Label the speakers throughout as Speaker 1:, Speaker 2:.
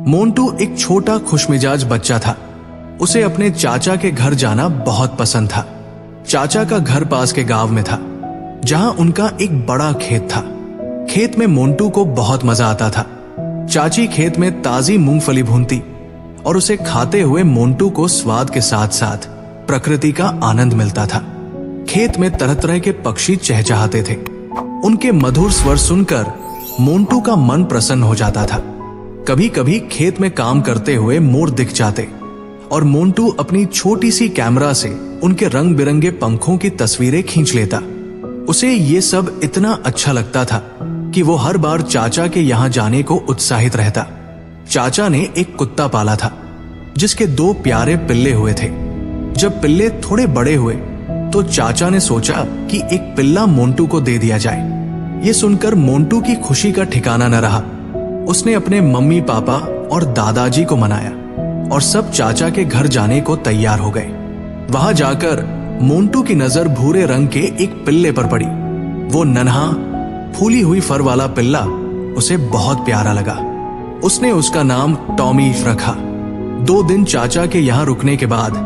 Speaker 1: मोंटू एक छोटा खुशमिजाज बच्चा था। उसे अपने चाचा के घर जाना बहुत पसंद था। चाचा का घर पास के गांव में था, जहां उनका एक बड़ा खेत था। खेत में मोंटू को बहुत मजा आता था। चाची खेत में ताजी मूंगफली भूनती और उसे खाते हुए मोंटू को स्वाद के साथ साथ प्रकृति का आनंद मिलता था। खेत में तरह तरह के पक्षी चहचहाते थे। उनके मधुर स्वर सुनकर मोंटू का मन प्रसन्न हो जाता था। कभी कभी खेत में काम करते हुए मोर दिख जाते और मोंटू अपनी छोटी सी कैमरा से उनके रंग बिरंगे पंखों की तस्वीरें खींच लेता। उसे ये सब इतना अच्छा लगता था कि वो हर बार चाचा के यहाँ जाने को उत्साहित रहता। चाचा ने एक कुत्ता पाला था जिसके 2 प्यारे पिल्ले हुए थे। जब पिल्ले थोड़े बड़े हुए तो चाचा ने सोचा कि एक पिल्ला मोंटू को दे दिया जाए। ये सुनकर मोंटू की खुशी का ठिकाना न रहा। उसने अपने मम्मी पापा और दादाजी को मनाया और सब चाचा के घर जाने को तैयार हो गए। वहां जाकर मोंटू की नजर भूरे रंग के एक पिल्ले पर पड़ी। वो नन्हा फूली हुई फर वाला पिल्ला उसे बहुत प्यारा लगा। उसने उसका नाम टॉमी रखा। 2 दिन चाचा के यहाँ रुकने के बाद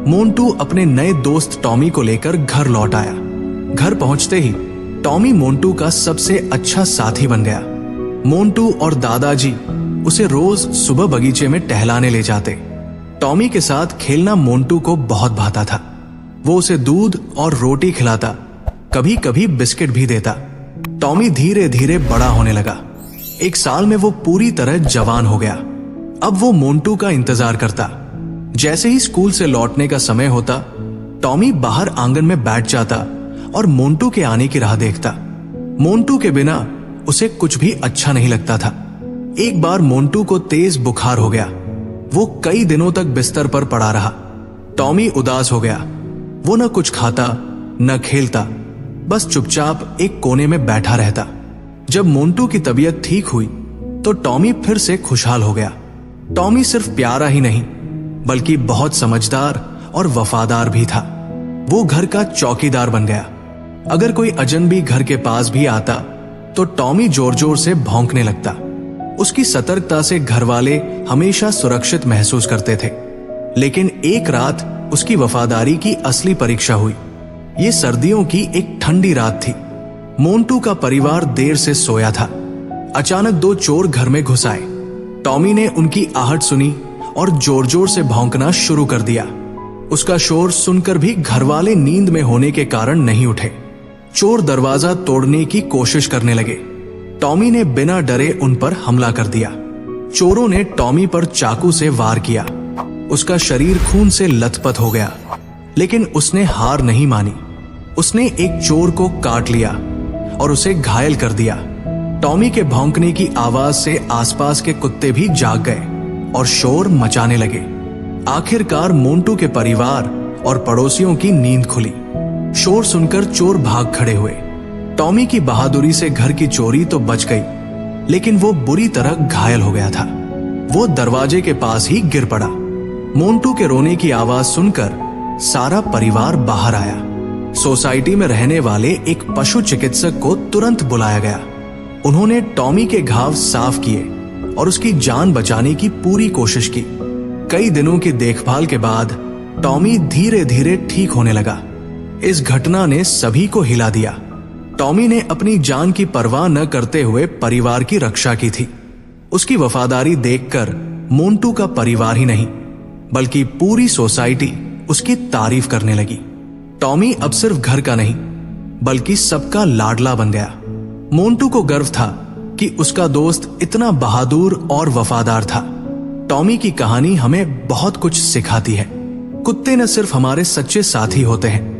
Speaker 1: मोंटू अपने नए दोस्त टॉमी को लेकर घर लौट आया। घर पहुंचते ही टॉमी मोंटू का सबसे अच्छा साथी बन गया। मोंटू और दादाजी उसे रोज सुबह बगीचे में टहलाने ले जाते। टॉमी के साथ खेलना मोंटू को बहुत भाता था। वो उसे दूध और रोटी खिलाता, कभी कभी बिस्किट भी देता। टॉमी धीरे धीरे बड़ा होने लगा। 1 साल में वो पूरी तरह जवान हो गया। अब वो मोंटू का इंतजार करता। जैसे ही स्कूल से लौटने का समय होता, टॉमी बाहर आंगन में बैठ जाता और मोंटू के आने की राह देखता। मोंटू के बिना उसे कुछ भी अच्छा नहीं लगता था। एक बार मोंटू को तेज बुखार हो गया। वो कई दिनों तक बिस्तर पर पड़ा रहा। टॉमी उदास हो गया। वो न कुछ खाता न खेलता, बस चुपचाप एक कोने में बैठा रहता। जब मोंटू की तबीयत ठीक हुई तो टॉमी फिर से खुशहाल हो गया। टॉमी सिर्फ प्यारा ही नहीं बल्कि बहुत समझदार और वफादार भी था। वो घर का चौकीदार बन गया। अगर कोई अजनबी घर के पास भी आता तो टॉमी जोर जोर से भौंकने लगता। उसकी सतर्कता से घर वाले हमेशा सुरक्षित महसूस करते थे। लेकिन एक रात उसकी वफादारी की असली परीक्षा हुई। ये सर्दियों की एक ठंडी रात थी। मोंटू का परिवार देर से सोया था। अचानक 2 चोर घर में घुस आए। टॉमी ने उनकी आहट सुनी और जोर जोर से भौंकना शुरू कर दिया। उसका शोर सुनकर भी घरवाले नींद में होने के कारण नहीं उठे। चोर दरवाजा तोड़ने की कोशिश करने लगे। टॉमी ने बिना डरे उन पर हमला कर दिया। चोरों ने टॉमी पर चाकू से वार किया। उसका शरीर खून से लथपथ हो गया, लेकिन उसने हार नहीं मानी। उसने एक चोर को काट लिया और उसे घायल कर दिया। टॉमी के भौंकने की आवाज से आसपास के कुत्ते भी जाग गए और शोर मचाने लगे। आखिरकार मोंटू के परिवार और पड़ोसियों की नींद खुली। शोर सुनकर चोर भाग खड़े हुए। टॉमी की बहादुरी से घर की चोरी तो बच गई, लेकिन वो बुरी तरह घायल हो गया था। वो दरवाजे के पास ही गिर पड़ा। मोंटू के रोने की आवाज सुनकर सारा परिवार बाहर आया। सोसाइटी में रहने वाले एक पशु चिकित्सक को तुरंत बुलाया गया। उन्होंने टॉमी के घाव साफ किए और उसकी जान बचाने की पूरी कोशिश की। कई दिनों की देखभाल के बाद टॉमी धीरे धीरे ठीक होने लगा। इस घटना ने सभी को हिला दिया। टॉमी ने अपनी जान की परवाह न करते हुए परिवार की रक्षा की थी। उसकी वफादारी देखकर मोंटू का परिवार ही नहीं बल्कि पूरी सोसाइटी उसकी तारीफ करने लगी। टॉमी अब सिर्फ घर का नहीं बल्कि सबका लाडला बन गया। मोंटू को गर्व था कि उसका दोस्त इतना बहादुर और वफादार था। टॉमी की कहानी हमें बहुत कुछ सिखाती है। कुत्ते न सिर्फ हमारे सच्चे साथी होते हैं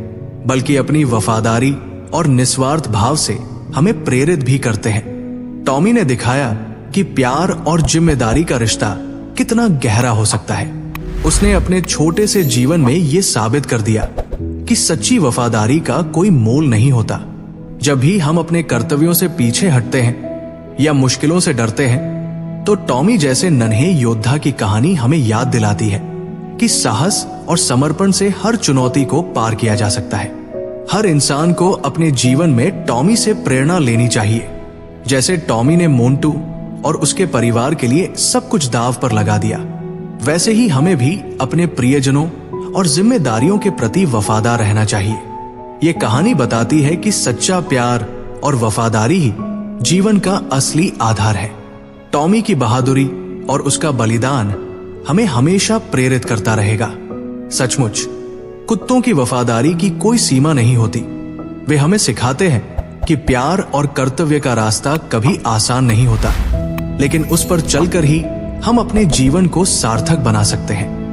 Speaker 1: बल्कि अपनी वफादारी और निस्वार्थ भाव से हमें प्रेरित भी करते हैं। टॉमी ने दिखाया कि प्यार और जिम्मेदारी का रिश्ता कितना गहरा हो सकता है। उसने अपने छोटे से जीवन में ये साबित कर दिया कि सच्ची वफादारी का कोई मोल नहीं होता। जब भी हम अपने कर्तव्यों से पीछे हटते हैं या मुश्किलों से डरते हैं तो टॉमी जैसे नन्हे योद्धा की कहानी हमें याद दिलाती है कि साहस और समर्पण से हर चुनौती को पार किया जा सकता है। हर इंसान को अपने जीवन में टॉमी से प्रेरणा लेनी चाहिए। जैसे टॉमी ने मोंटू और उसके परिवार के लिए सब कुछ दांव पर लगा दिया, वैसे ही हमें भी अपने प्रियजनों और जिम्मेदारियों के प्रति वफादार रहना चाहिए। ये कहानी बताती है कि सच्चा प्यार और वफादारी ही जीवन का असली आधार है। टॉमी की बहादुरी और उसका बलिदान हमें हमेशा प्रेरित करता रहेगा। सचमुच कुत्तों की वफादारी की कोई सीमा नहीं होती। वे हमें सिखाते हैं कि प्यार और कर्तव्य का रास्ता कभी आसान नहीं होता, लेकिन उस पर चलकर ही हम अपने जीवन को सार्थक बना सकते हैं।